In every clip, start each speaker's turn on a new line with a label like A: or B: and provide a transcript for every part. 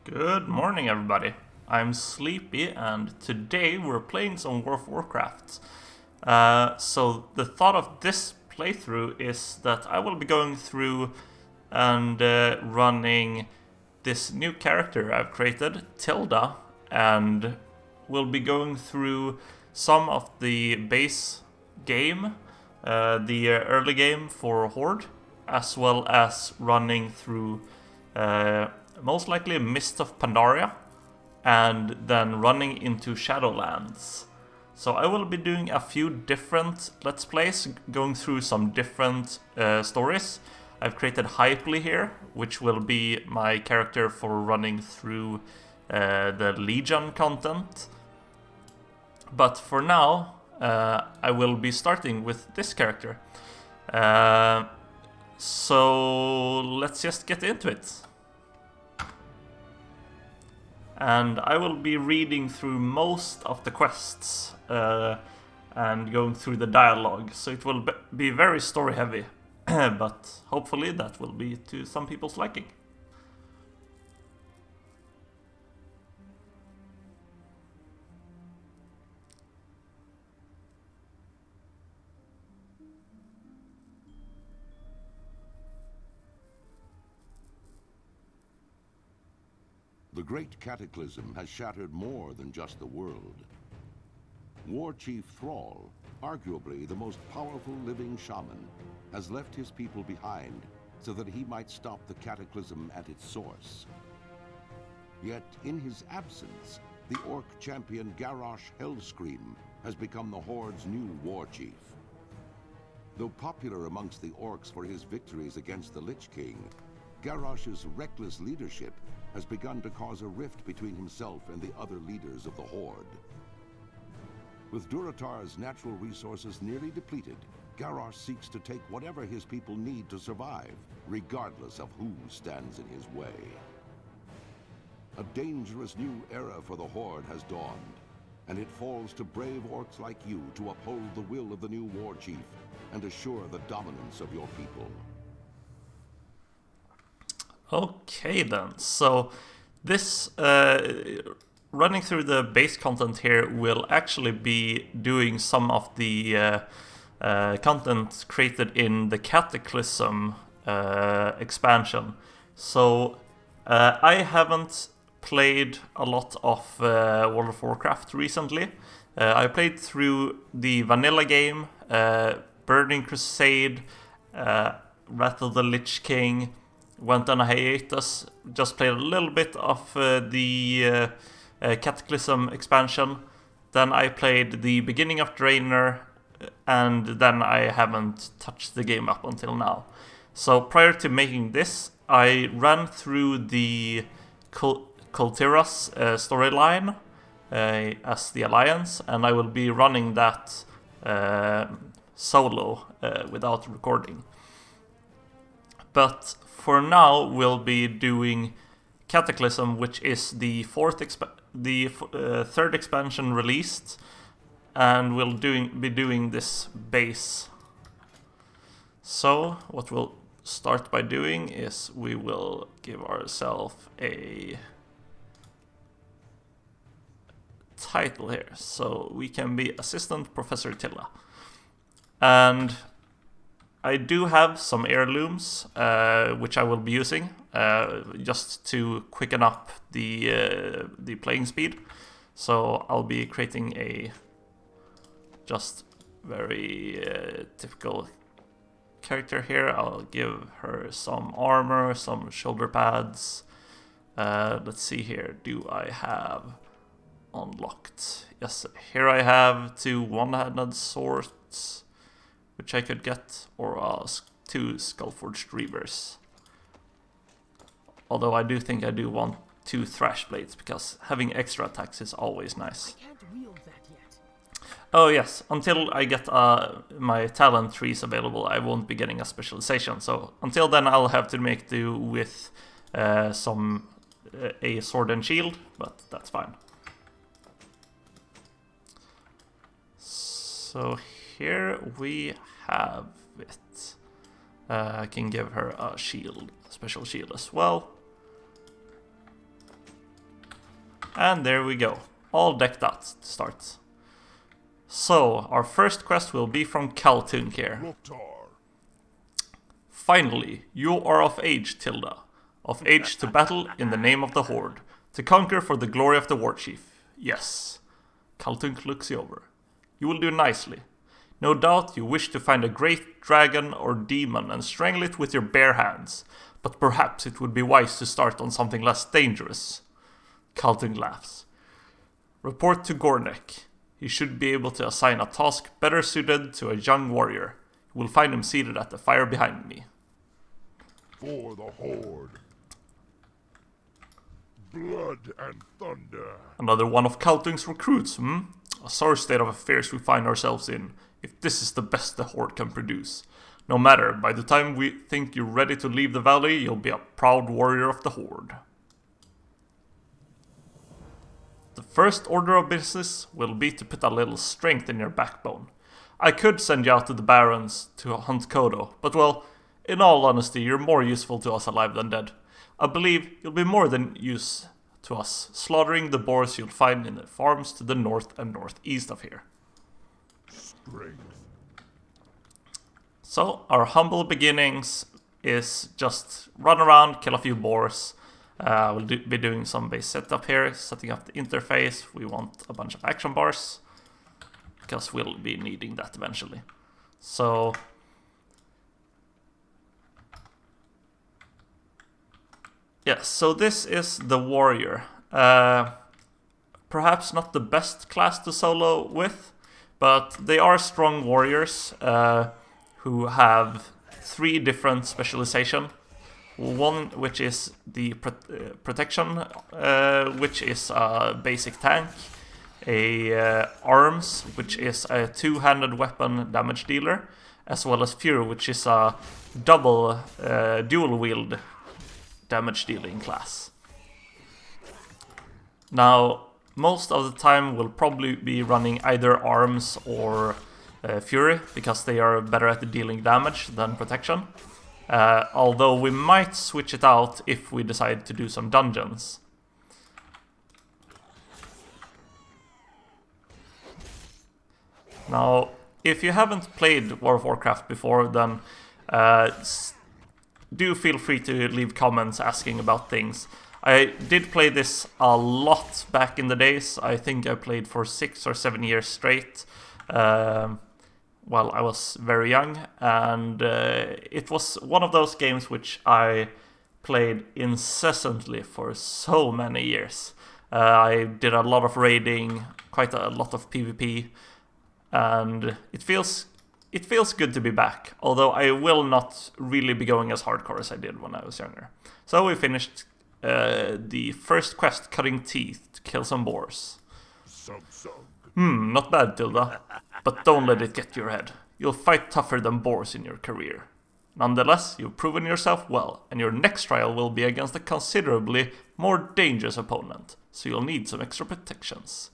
A: Good morning, everybody. I'm Sleepy, and today we're playing some World of Warcraft. So the thought of this playthrough is that I will be going through and running this new character I've created, Tilda, and we'll be going through some of the base game, the early game for Horde, as well as running through most likely Mist of Pandaria, and then running into Shadowlands. So I will be doing a few different Let's Plays, going through some different stories. I've created Hypely here, which will be my character for running through the Legion content. But for now, I will be starting with this character. So let's just get into it. And I will be reading through most of the quests and going through the dialogue, so it will be very story heavy, but hopefully that will be to some people's liking.
B: The Great Cataclysm has shattered more than just the world. War Chief Thrall, arguably the most powerful living shaman, has left his people behind so that he might stop the Cataclysm at its source. Yet, in his absence, the Orc champion Garrosh Hellscream has become the Horde's new War Chief. Though popular amongst the Orcs for his victories against the Lich King, Garrosh's reckless leadership has begun to cause a rift between himself and the other leaders of the Horde. With Durotar's natural resources nearly depleted, Garrosh seeks to take whatever his people need to survive, regardless of who stands in his way. A dangerous new era for the Horde has dawned, and it falls to brave Orcs like you to uphold the will of the new War Chief and assure the dominance of your people.
A: Okay then, so this running through the base content here will actually be doing some of the content created in the Cataclysm expansion. So I haven't played a lot of World of Warcraft recently. I played through the vanilla game, Burning Crusade, Wrath of the Lich King, went on a hiatus, just played a little bit of the Cataclysm expansion. Then I played the beginning of Draenor, and then I haven't touched the game up until now. So prior to making this, I ran through the Kultiras storyline as the Alliance, and I will be running that solo without recording. But for now, we'll be doing Cataclysm, which is the third expansion released, and we'll be doing this base. So what we'll start by doing is we will give ourselves a title here, so we can be Assistant Professor Tilda. And I do have some heirlooms, which I will be using, just to quicken up the playing speed. So I'll be creating a just very typical character here. I'll give her some armor, some shoulder pads. Let's see here, do I have unlocked? Yes, here I have 2 one-handed swords, which I could get, or 2 Skullforged Reavers. Although I do think I do want 2 Thrash Blades, because having extra attacks is always nice.
C: I can't wield that yet.
A: Oh yes, until I get my talent trees available, I won't be getting a specialization. So until then I'll have to make do with a sword and shield, but that's fine. So here we have it. I can give her a shield, special shield as well. And there we go. All decked out to start. So, our first quest will be from Kaltunk here. Finally, you are of age, Tilda. Of age to battle in the name of the Horde. To conquer for the glory of the War Chief. Yes. Kaltunk looks you over. You will do nicely. No doubt you wish to find a great dragon or demon and strangle it with your bare hands. But perhaps it would be wise to start on something less dangerous. Kaltunk laughs. Report to Gornek. He should be able to assign a task better suited to a young warrior. You will find him seated at the fire behind me.
C: For the Horde. Blood and thunder.
A: Another one of Kaltunk's recruits, A sorry state of affairs we find ourselves in, if this is the best the Horde can produce. No matter, by the time we think you're ready to leave the valley, you'll be a proud warrior of the Horde. The first order of business will be to put a little strength in your backbone. I could send you out to the Barrens to hunt Kodo, but well, in all honesty, you're more useful to us alive than dead. I believe you'll be more than use to us, slaughtering the boars you'll find in the farms to the north and northeast of here.
C: Strength.
A: So, our humble beginnings is just run around, kill a few boars. We'll be doing some base setup here, setting up the interface. We want a bunch of action bars, because we'll be needing that eventually. So, yes, so this is the warrior. Perhaps not the best class to solo with, but they are strong warriors who have 3 different specialization. One which is the protection, which is a basic tank. A arms, which is a 2-handed weapon damage dealer, as well as fury, which is a double dual wield damage dealing class. Now, most of the time we'll probably be running either arms or fury, because they are better at dealing damage than protection. Although we might switch it out if we decide to do some dungeons. Now, if you haven't played World of Warcraft before, then do feel free to leave comments asking about things. I did play this a lot back in the days. I think I played for 6 or 7 years straight while I was very young, and it was one of those games which I played incessantly for so many years. I did a lot of raiding, quite a lot of PvP, and it feels good to be back, although I will not really be going as hardcore as I did when I was younger. So we finished the first quest, cutting teeth to kill some boars. Not bad, Tilda, but don't let it get to your head. You'll fight tougher than boars in your career. Nonetheless, you've proven yourself well, and your next trial will be against a considerably more dangerous opponent, so you'll need some extra protections.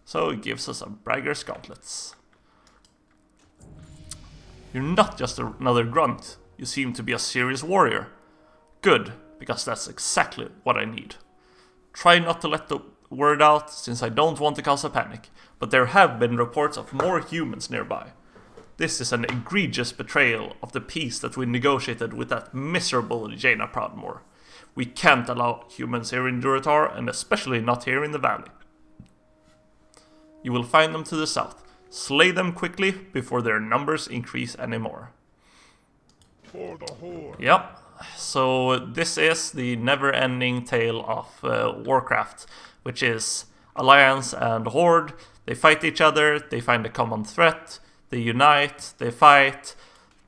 A: So it gives us a bragger's gauntlets. You're not just another grunt, you seem to be a serious warrior. Good, because that's exactly what I need. Try not to let the word out, since I don't want to cause a panic, but there have been reports of more humans nearby. This is an egregious betrayal of the peace that we negotiated with that miserable Jaina Proudmoore. We can't allow humans here in Durotar, and especially not here in the valley. You will find them to the south. Slay them quickly before their numbers increase anymore.
C: For the Horde.
A: Yep. So this is the never-ending tale of Warcraft, which is Alliance and Horde. They fight each other, they find a common threat, they unite, they fight,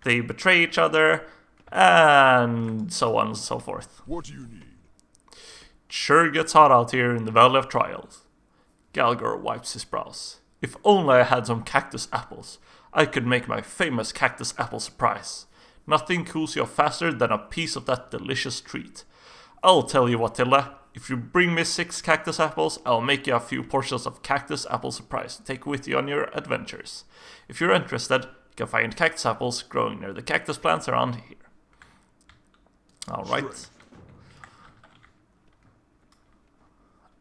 A: they betray each other, and so on and so forth.
C: What do you need?
A: It sure gets hot out here in the Valley of Trials. Galgor wipes his brows. If only I had some cactus apples, I could make my famous cactus apple surprise. Nothing cools you off faster than a piece of that delicious treat. I'll tell you what, Tilda, if you bring me 6 cactus apples, I'll make you a few portions of cactus apple surprise to take with you on your adventures. If you're interested, you can find cactus apples growing near the cactus plants around here. Alright.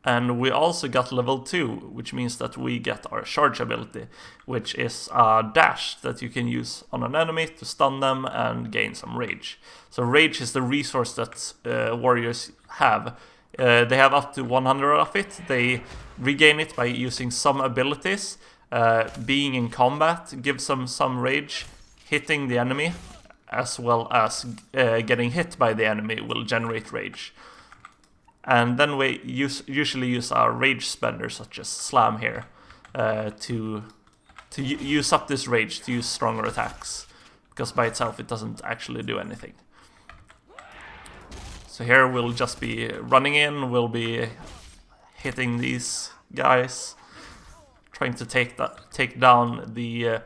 A: And we also got level 2, which means that we get our charge ability, which is a dash that you can use on an enemy to stun them and gain some rage. So rage is the resource that warriors have. They have up to 100 of it. They regain it by using some abilities. Being in combat gives them some rage. Hitting the enemy, as well as getting hit by the enemy, will generate rage. And then we usually use our rage spender, such as Slam here, to use up this rage to use stronger attacks, because by itself it doesn't actually do anything. So here we'll just be running in, we'll be hitting these guys, trying to take down the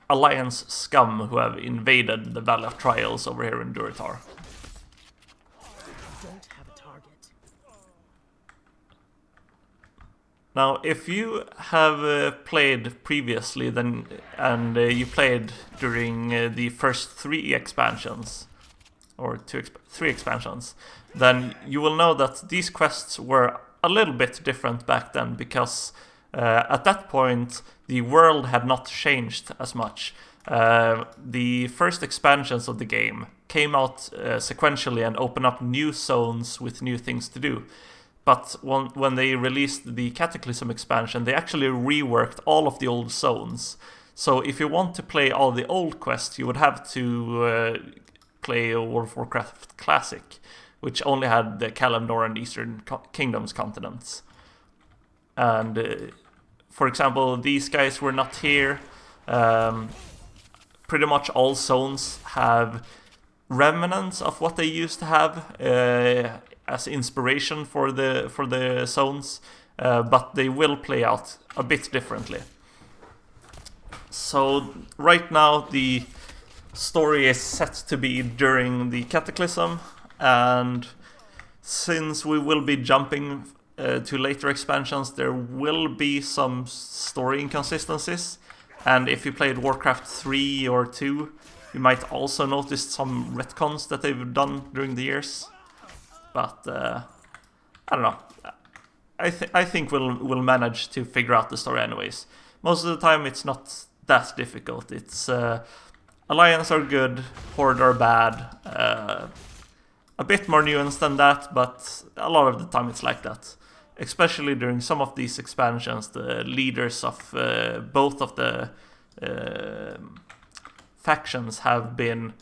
A: Alliance scum who have invaded the Valley of Trials over here in Durotar. Now, if you have played previously, and you played during the first 3 expansions, or 3 expansions, then you will know that these quests were a little bit different back then, because at that point the world had not changed as much. The first expansions of the game came out sequentially and opened up new zones with new things to do. But when they released the Cataclysm expansion, they actually reworked all of the old zones. So if you want to play all the old quests, you would have to play World of Warcraft Classic, which only had the Kalimdor and Eastern Kingdoms continents. And for example, these guys were not here. Pretty much all zones have remnants of what they used to have as inspiration for the zones, but they will play out a bit differently. So right now the story is set to be during the Cataclysm, and since we will be jumping to later expansions, there will be some story inconsistencies. And if you played Warcraft 3 or 2, you might also notice some retcons that they've done during the years. But I don't know. I think we'll manage to figure out the story anyways. Most of the time it's not that difficult. It's Alliance are good, Horde are bad. A bit more nuanced than that, but a lot of the time it's like that. Especially during some of these expansions, the leaders of both of the factions have been,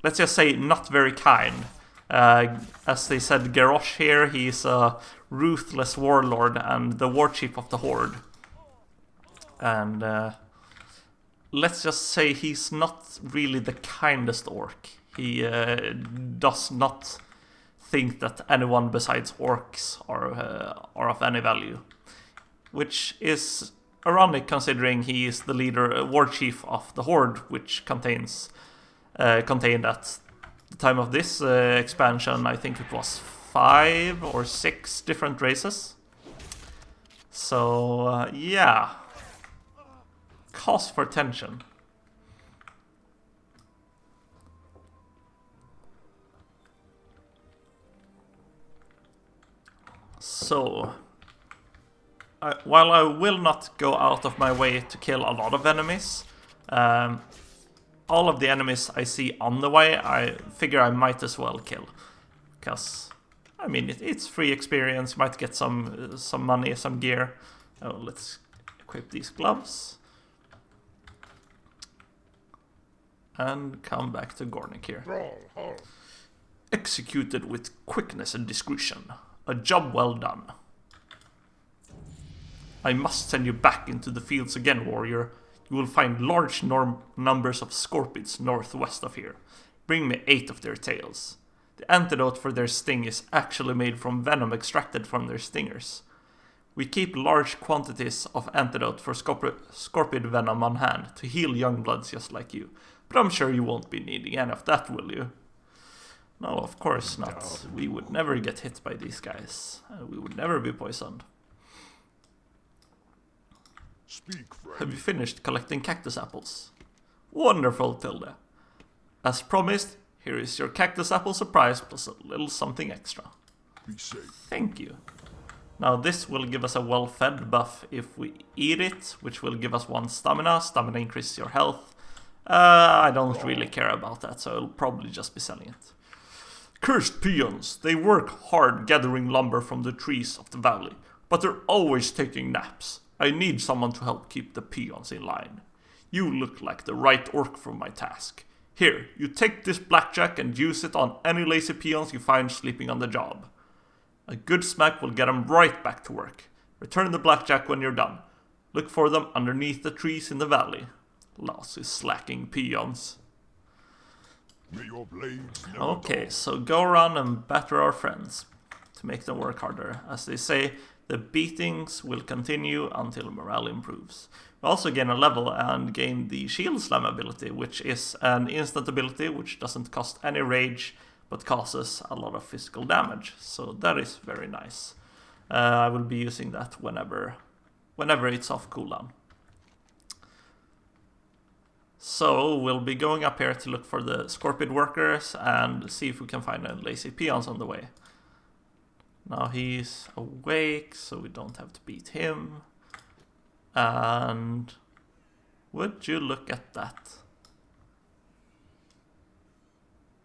A: let's just say, not very kind. As they said, Garrosh here, he's a ruthless warlord and the war chief of the Horde. And let's just say he's not really the kindest orc. He does not think that anyone besides orcs are of any value, which is ironic considering he is the leader, war chief of the Horde, which contained at the time of this expansion, I think it was 5 or 6 different races. So yeah, cause for tension. So, while I will not go out of my way to kill a lot of enemies, all of the enemies I see on the way, I figure I might as well kill. Because, I mean, it's free experience, you might get some money, some gear. Oh, let's equip these gloves. And come back to Gornik here. Executed with quickness and discretion. A job well done. I must send you back into the fields again, warrior. You will find large numbers of scorpids northwest of here. Bring me 8 of their tails. The antidote for their sting is actually made from venom extracted from their stingers. We keep large quantities of antidote for scorpid venom on hand to heal young bloods just like you. But I'm sure you won't be needing any of that, will you? No, of course not. We would never get hit by these guys. We would never be poisoned.
C: Speak, friend.
A: Have you finished collecting cactus apples? Wonderful, Tildae. As promised, here is your cactus apple surprise plus a little something extra.
C: Be safe.
A: Thank you. Now this will give us a well-fed buff if we eat it, which will give us 1 stamina. Stamina increases your health. I don't really care about that, so I'll probably just be selling it. Cursed peons! They work hard gathering lumber from the trees of the valley, but they're always taking naps. I need someone to help keep the peons in line. You look like the right orc for my task. Here, you take this blackjack and use it on any lazy peons you find sleeping on the job. A good smack will get them right back to work. Return the blackjack when you're done. Look for them underneath the trees in the valley. Lousy slacking peons.
C: May your blades never
A: Okay, so go around and batter our friends to make them work harder. As they say, the beatings will continue until morale improves. We also gain a level and gain the Shield Slam ability, which is an instant ability which doesn't cost any rage, but causes a lot of physical damage. So that is very nice. I will be using that whenever it's off cooldown. So we'll be going up here to look for the Scorpion workers and see if we can find a lazy peons on the way. Now he's awake, so we don't have to beat him. And would you look at that?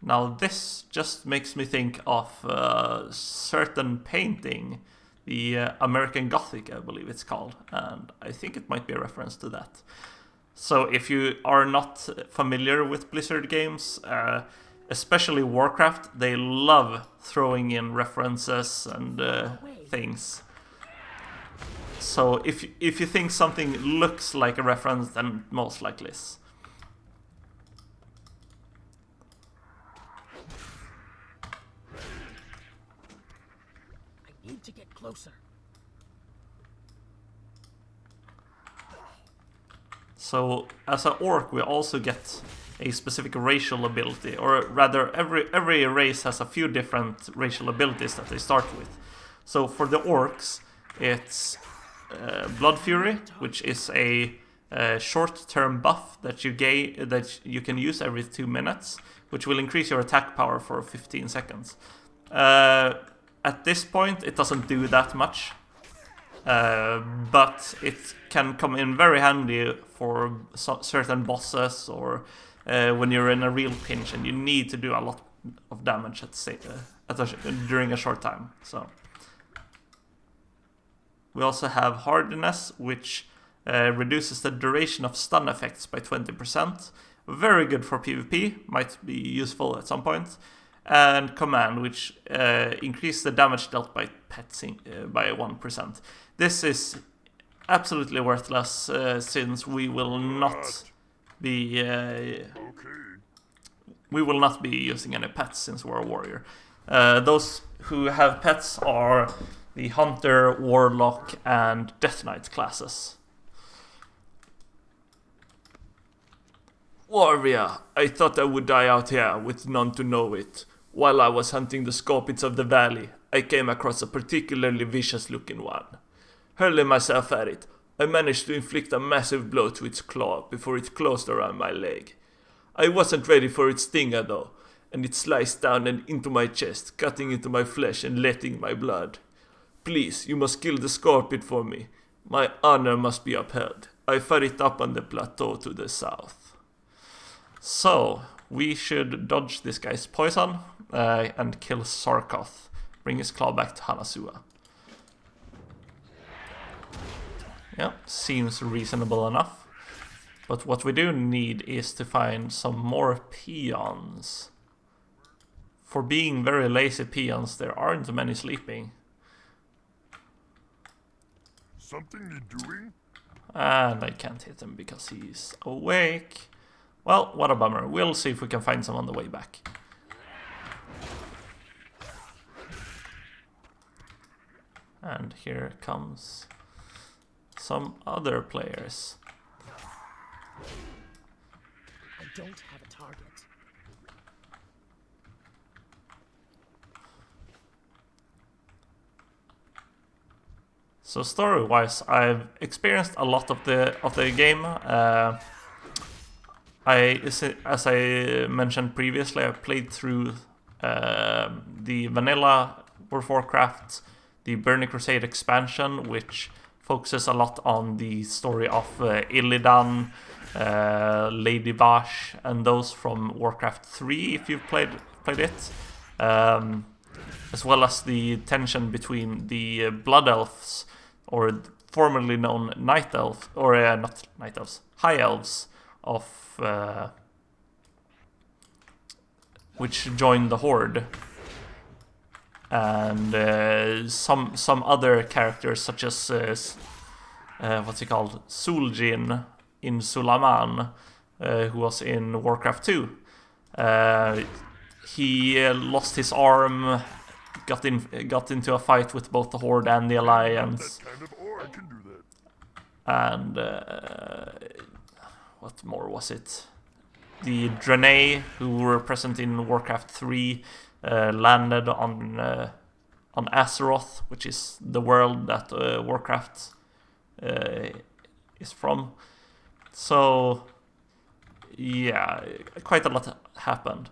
A: Now this just makes me think of a certain painting, the American Gothic, I believe it's called, and I think it might be a reference to that. So if you are not familiar with Blizzard games, especially Warcraft, they love throwing in references and things. So if you think something looks like a reference, then most likely is.
D: I need to get closer.
A: So as an orc, we also get a specific racial ability, or rather, every race has a few different racial abilities that they start with. So for the orcs, it's Blood Fury, which is a short-term buff that you can use every 2 minutes, which will increase your attack power for 15 seconds. At this point, it doesn't do that much, but it can come in very handy for certain bosses, or when you're in a real pinch and you need to do a lot of damage during a short time. So we also have Hardiness, which reduces the duration of stun effects by 20%. Very good for PvP, might be useful at some point. And Command, which increases the damage dealt by pets by 1%. This is absolutely worthless, since we will not be using any pets since we're a warrior. Those who have pets are the Hunter, Warlock, and Death Knight classes. Warrior, I thought I would die out here with none to know it. While I was hunting the scorpions of the valley, I came across a particularly vicious-looking one. Hurling myself at it, I managed to inflict a massive blow to its claw before it closed around my leg. I wasn't ready for its stinger though, and it sliced down and into my chest, cutting into my flesh and letting my blood. Please, you must kill the scorpion for me. My honor must be upheld. I fought it up on the plateau to the south. So, we should dodge this guy's poison and kill Sarkoth. Bring his claw back to Hanasua. Yeah, seems reasonable enough. But what we do need is to find some more peons. For being very lazy peons, there aren't many sleeping.
C: Something you doing?
A: And I can't hit him because he's awake. Well, what a bummer. We'll see if we can find some on the way back. And here comes some other players.
D: I don't have a target.
A: So story-wise, I've experienced a lot of the game. As I mentioned previously, I played through the vanilla World of Warcraft, the Burning Crusade expansion, which focuses a lot on the story of Illidan, Lady Vash, and those from Warcraft 3, if you've played it. As well as the tension between the Blood Elves, or formerly known Night Elves, or not Night Elves, High Elves, of which joined the Horde, and some other characters such as what's he called, Suljin in Sulaman, who was in Warcraft 2. He lost his arm, got into a fight with both the Horde and the Alliance.
C: That kind of ore can do that.
A: And what more was it? The Draenei, who were present in Warcraft 3, landed on Azeroth, which is the world that Warcraft is from. So, yeah, quite a lot happened.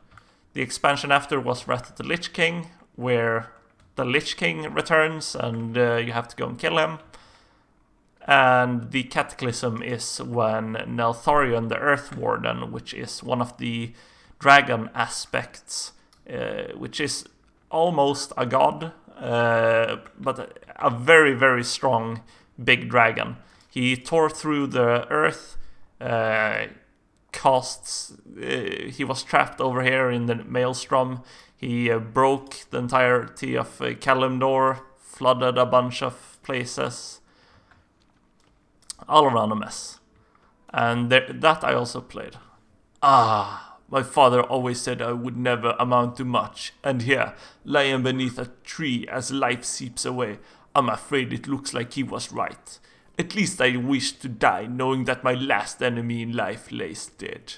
A: The expansion after was Wrath of the Lich King, where the Lich King returns and you have to go and kill him. And the Cataclysm is when Neltharion, the Earth Warden, which is one of the dragon aspects, which is almost a god, but a very, very strong big dragon. He tore through the earth, he was trapped over here in the Maelstrom. He broke the entirety of Kalimdor, flooded a bunch of places. All around a mess. And that I also played. My father always said I would never amount to much. And here, lying beneath a tree as life seeps away, I'm afraid it looks like he was right. At least I wish to die knowing that my last enemy in life lays dead.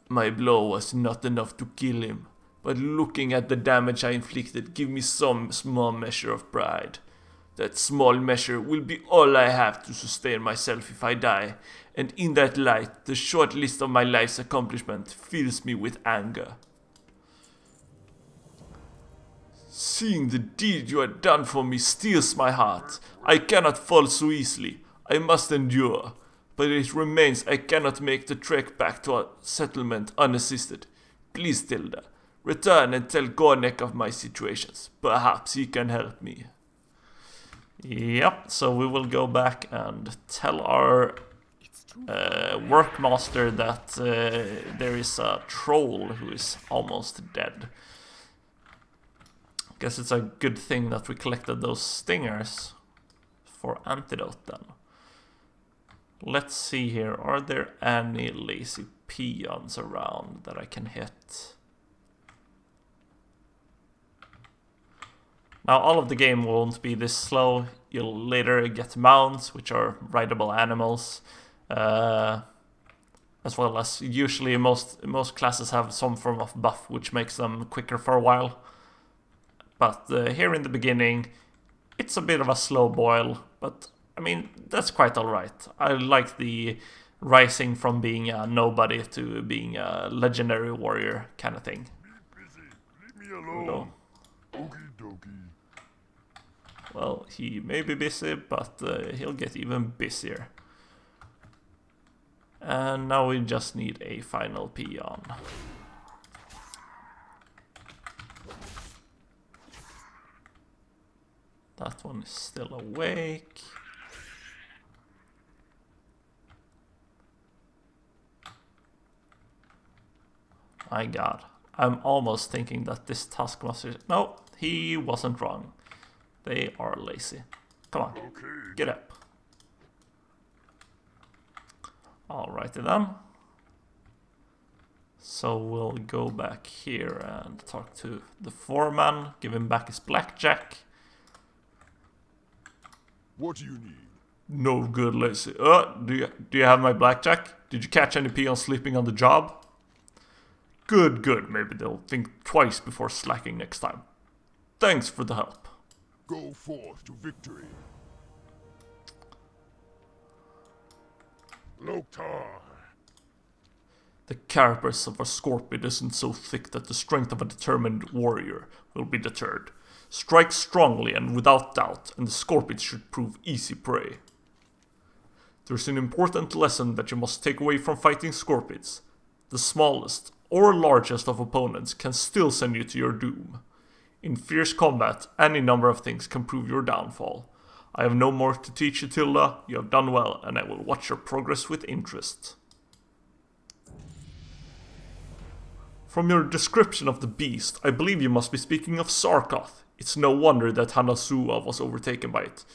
A: My blow was not enough to kill him, but looking at the damage I inflicted gave me some small measure of pride. That small measure will be all I have to sustain myself if I die, and in that light, the short list of my life's accomplishments fills me with anger. Seeing the deed you had done for me steals my heart. I cannot fall so easily. I must endure. But it remains I cannot make the trek back to our settlement unassisted. Please, Tilda, return and tell Gornek of my situations. Perhaps he can help me. Yep, so we will go back and tell our workmaster that there is a troll who is almost dead. Guess it's a good thing that we collected those stingers for antidote then. Let's see here, are there any lazy peons around that I can hit? Now, all of the game won't be this slow. You'll later get mounts, which are rideable animals, as well as usually most classes have some form of buff, which makes them quicker for a while. But here in the beginning, it's a bit of a slow boil, but I mean, that's quite alright. I like the rising from being a nobody to being a legendary warrior kind of thing.
C: Leave me alone. Okie dokie.
A: Well, he may be busy, but he'll get even busier. And now we just need a final peon. That one is still awake. My god. I'm almost thinking that this taskmaster... No, he wasn't wrong. They are lazy. Come on,
C: Okay.
A: get up. Alrighty then. So we'll go back here and talk to the foreman, give him back his blackjack.
C: What do you need?
A: No good, lazy. Do you have my blackjack? Did you catch any peons sleeping on the job? Good. Maybe they'll think twice before slacking next time. Thanks for the help.
C: Go forth to victory. Loktar.
A: The carapace of a scorpion isn't so thick that the strength of a determined warrior will be deterred. Strike strongly and without doubt, and the scorpions should prove easy prey. There's an important lesson that you must take away from fighting scorpions. The smallest or largest of opponents can still send you to your doom. In fierce combat, any number of things can prove your downfall. I have no more to teach you, Tilda. You have done well, and I will watch your progress with interest. From your description of the beast, I believe you must be speaking of Sarkoth. It's no wonder that Hanasua was overtaken by it.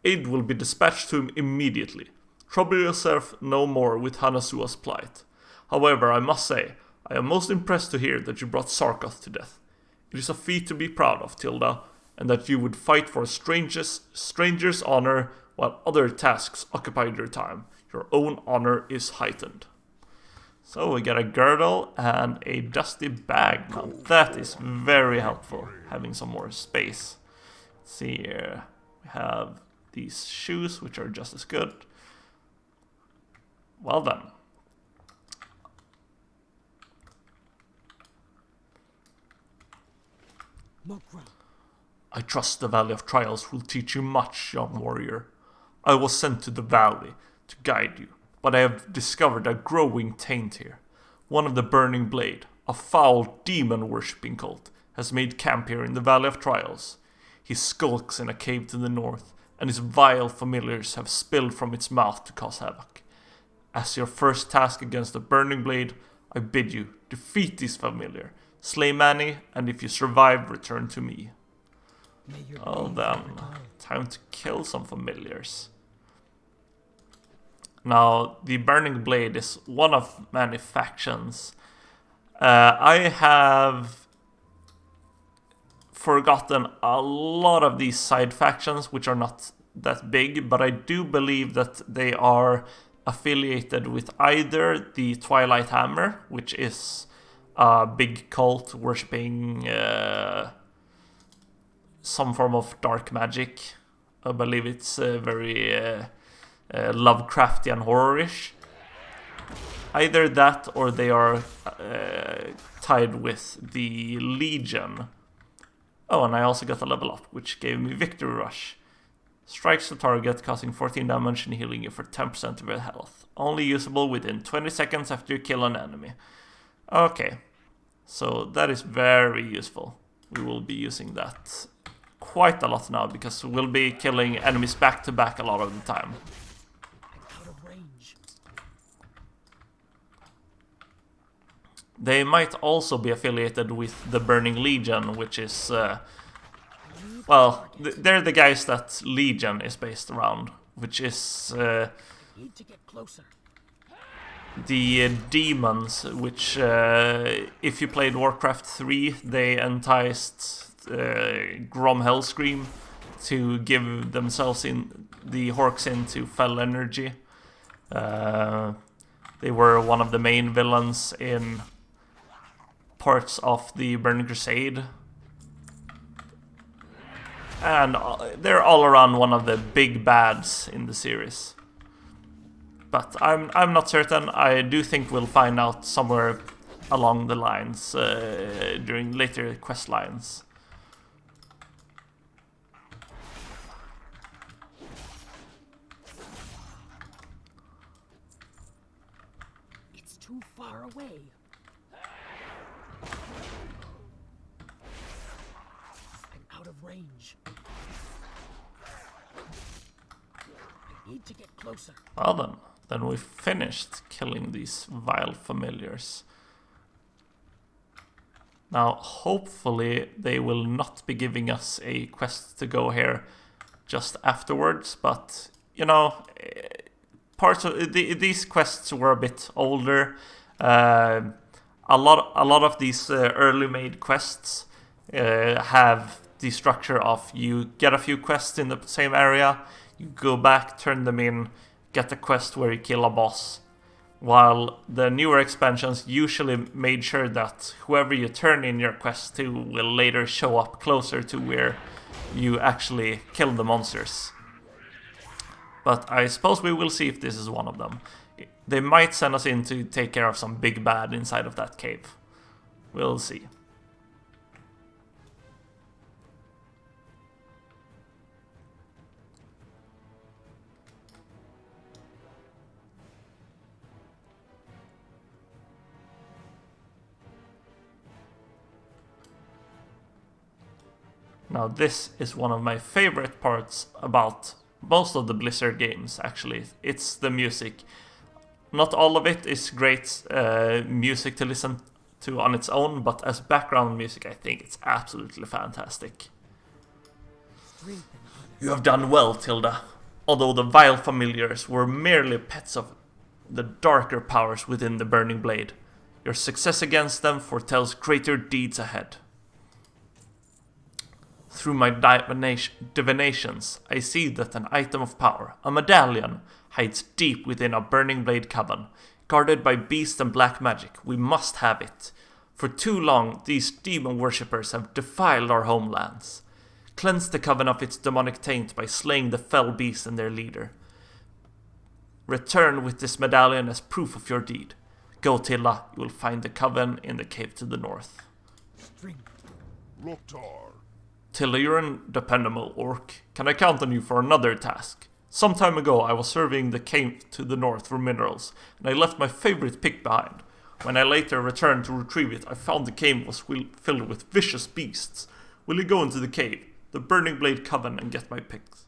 A: Aid will be dispatched to him immediately. Trouble yourself no more with Hanasua's plight. However, I must say, I am most impressed to hear that you brought Sarkoth to death. It is a feat to be proud of, Tilda, and that you would fight for a stranger's honor while other tasks occupied your time. Your own honor is heightened. So we get a girdle and a dusty bag. Now that is very helpful, having some more space. Let's see here. We have these shoes, which are just as good. Well done. I trust the Valley of Trials will teach you much, young warrior. I was sent to the valley to guide you, but I have discovered a growing taint here. One of the Burning Blade, a foul demon-worshipping cult, has made camp here in the Valley of Trials. He skulks in a cave to the north, and his vile familiars have spilled from its mouth to cause havoc. As your first task against the Burning Blade, I bid you defeat this familiar, slay Manny, and if you survive, return to me. Well then, time to kill some familiars. Now, the Burning Blade is one of many factions. I have forgotten a lot of these side factions, which are not that big, but I do believe that they are affiliated with either the Twilight Hammer, which is a big cult worshipping some form of dark magic. I believe it's very Lovecraftian horror-ish. Either that or they are tied with the Legion. Oh, and I also got a level up, which gave me Victory Rush. Strikes the target, causing 14 damage and healing you for 10% of your health. Only usable within 20 seconds after you kill an enemy. Okay, so that is very useful. We will be using that quite a lot now, because we'll be killing enemies back to back a lot of the time.
D: Out of range.
A: They might also be affiliated with the Burning Legion, which is, well, they're the guys that Legion is based around, which is
D: Need to get closer.
A: the demons, which, if you played Warcraft 3, they enticed Grom Hellscream to give themselves in the Horks into Fell Energy. They were one of the main villains in parts of the Burning Crusade. And they're all around one of the big bads in the series. But I'm not certain. I do think we'll find out somewhere along the lines during later quest lines.
D: It's too far away. I'm out of range. I need to get closer.
A: Well then we've finished killing these vile familiars. Now, hopefully they will not be giving us a quest to go here just afterwards, but, you know, parts of these quests were a bit older. A lot of these early made quests have the structure of you get a few quests in the same area, you go back, turn them in, get a quest where you kill a boss. While the newer expansions usually made sure that whoever you turn in your quest to will later show up closer to where you actually kill the monsters. But I suppose we will see if this is one of them. They might send us in to take care of some big bad inside of that cave. We'll see. Now this is one of my favorite parts about most of the Blizzard games, actually. It's the music. Not all of it is great music to listen to on its own, but as background music I think it's absolutely fantastic. You have done well, Tilda. Although the vile familiars were merely pets of the darker powers within the Burning Blade, your success against them foretells greater deeds ahead. Through my divinations, I see that an item of power, a medallion, hides deep within a Burning Blade coven. Guarded by beast and black magic, we must have it. For too long, these demon worshippers have defiled our homelands. Cleanse the coven of its demonic taint by slaying the fell beast and their leader. Return with this medallion as proof of your deed. Go, Tilla, you will find the coven in the cave to the north.
C: Loktar.
A: Tilla, you're a dependable orc. Can I count on you for another task? Some time ago, I was surveying the cave to the north for minerals, and I left my favorite pick behind. When I later returned to retrieve it, I found the cave was filled with vicious beasts. Will you go into the cave, the Burning Blade Coven, and get my picks?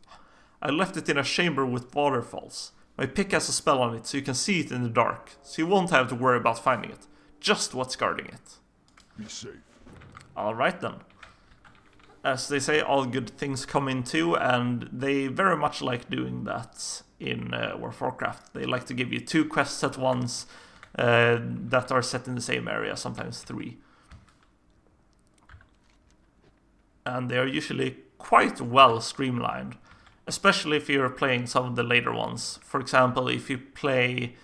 A: I left it in a chamber with waterfalls. My pick has a spell on it, so you can see it in the dark, so you won't have to worry about finding it. Just what's guarding it.
C: Be safe.
A: Alright then. As they say, all good things come in two, and they very much like doing that in World of Warcraft. They like to give you 2 quests at once that are set in the same area, sometimes 3. And they are usually quite well streamlined, especially if you're playing some of the later ones. For example, if you play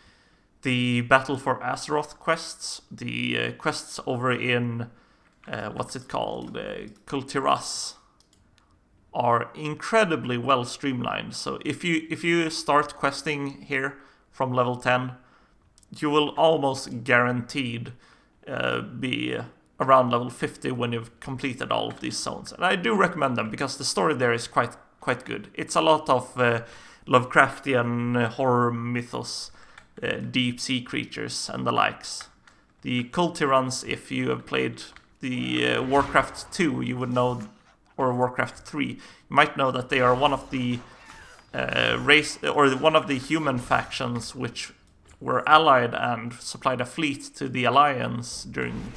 A: the Battle for Azeroth quests, the quests over in what's it called? Kultiras are incredibly well streamlined. So if you start questing here from level 10, you will almost guaranteed be around level 50 when you've completed all of these zones. And I do recommend them because the story there is quite good. It's a lot of Lovecraftian horror mythos, deep sea creatures and the likes. The Kultirans, if you have played the Warcraft 2, you would know, or Warcraft 3, you might know that they are one of the race, or one of the human factions which were allied and supplied a fleet to the Alliance during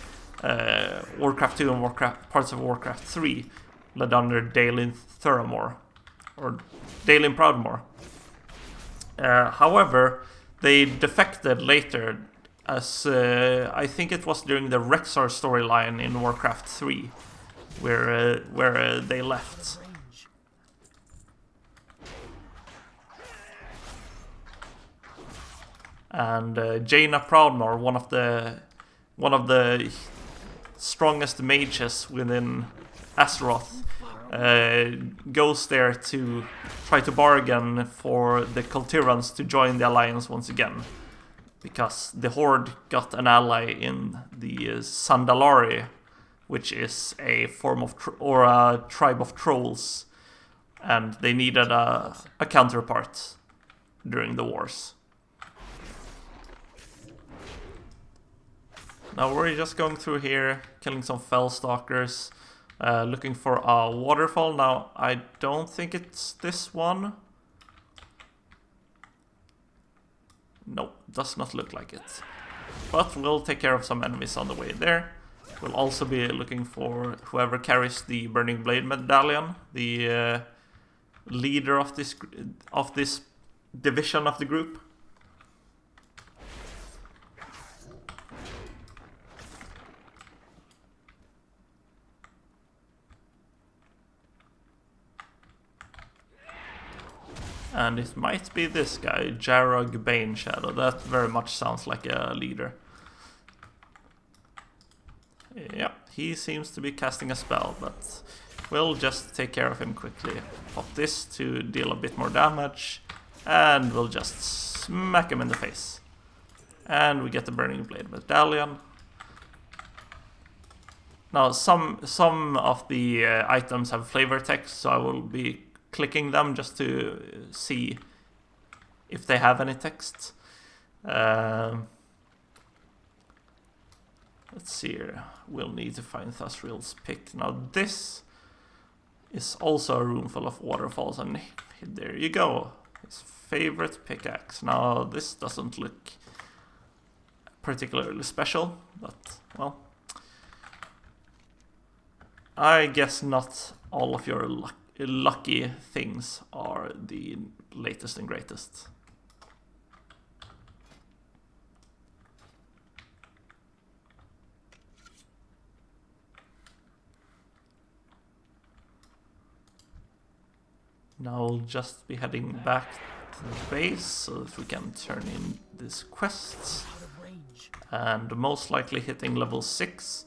A: Warcraft 2 and parts of Warcraft 3, led under Daelin Thuramore, or Daelin Proudmoore. However, they defected later, as I think it was during the Rexar storyline in Warcraft 3, where they left. And Jaina Proudmoore, one of the strongest mages within Azeroth, goes there to try to bargain for the Kultirans to join the Alliance once again, because the Horde got an ally in the Sandalari, which is a form of or a tribe of trolls, and they needed a counterpart during the wars. Now we're just going through here, killing some Fellstalkers, looking for a waterfall. Now I don't think it's this one. Nope, does not look like it. But we'll take care of some enemies on the way there. We'll also be looking for whoever carries the Burning Blade medallion, the leader of this division of the group. And it might be this guy, Jarog Baneshadow. That very much sounds like a leader. Yeah, he seems to be casting a spell, but we'll just take care of him quickly. Pop this to deal a bit more damage, and we'll just smack him in the face. And we get the Burning Blade Medallion. Now, some of the items have flavor text, so I will be clicking them just to see if they have any text. Let's see here. We'll need to find Thasriel's pick. Now, this is also a room full of waterfalls, and there you go. His favorite pickaxe. Now, this doesn't look particularly special, but, well, I guess not all of your lucky things are the latest and greatest. Now we'll just be heading back to the base so that we can turn in these quests. And most likely hitting level 6.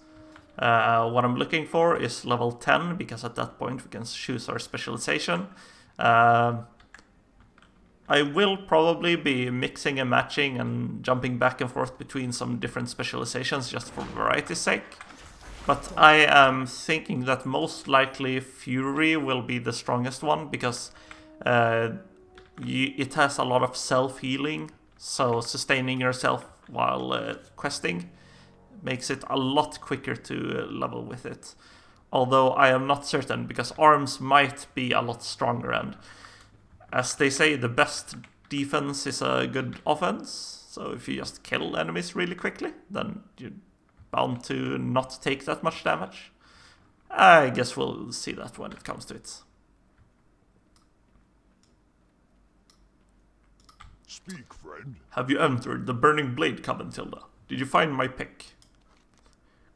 A: What I'm looking for is level 10, because at that point we can choose our specialization. I will probably be mixing and matching and jumping back and forth between some different specializations just for variety's sake. But I am thinking that most likely Fury will be the strongest one, because it has a lot of self-healing, so sustaining yourself while questing makes it a lot quicker to level with it. Although I am not certain, because arms might be a lot stronger, and as they say, the best defense is a good offense. So if you just kill enemies really quickly, then you're bound to not take that much damage. I guess we'll see that when it comes to it.
C: Speak, friend.
A: Have you entered the Burning Blade Coven, Tilda? Did you find my pick?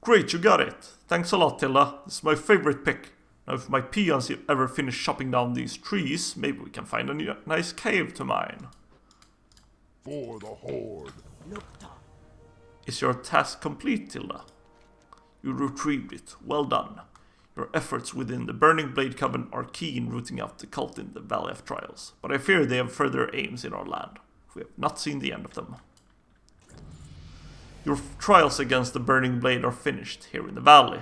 A: Great, you got it. Thanks a lot, Tilda. This is my favorite pick. Now, if my peons ever finish chopping down these trees, maybe we can find a nice cave to mine.
C: For the Horde.
A: Is your task complete, Tilda? You retrieved it. Well done. Your efforts within the Burning Blade Coven are key in rooting out the cult in the Valley of Trials, but I fear they have further aims in our land. We have not seen the end of them. Your trials against the Burning Blade are finished here in the valley,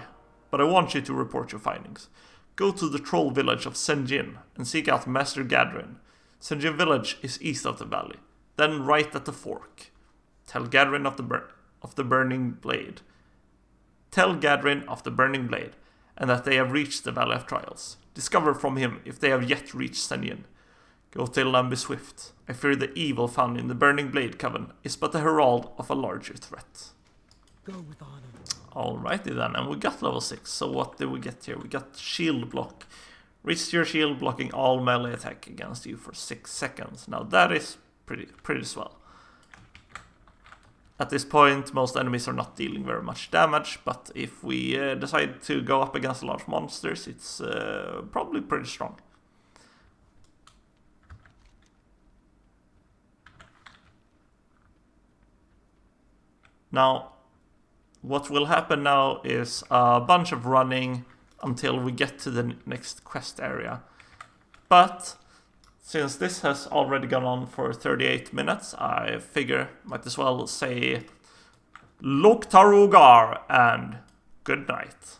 A: but I want you to report your findings. Go to the troll village of Senjin and seek out Master Gadrin. Senjin village is east of the valley, then right at the fork. Tell Gadrin of the Burning Blade. Tell Gadrin of the Burning Blade, and that they have reached the Valley of Trials. Discover from him if they have yet reached Senjin. Go till and be swift. I fear the evil found in the Burning Blade Coven is but the herald of a larger threat.
D: Go with honor.
A: Alrighty then, and we got level 6. So what did we get here? We got shield block. Reach your shield, blocking all melee attack against you for 6 seconds. Now that is pretty swell. At this point, most enemies are not dealing very much damage, but if we decide to go up against a lot of monsters, it's probably pretty strong. Now, what will happen now is a bunch of running until we get to the next quest area. But since this has already gone on for 38 minutes, I figure might as well say Loktarugar and good night.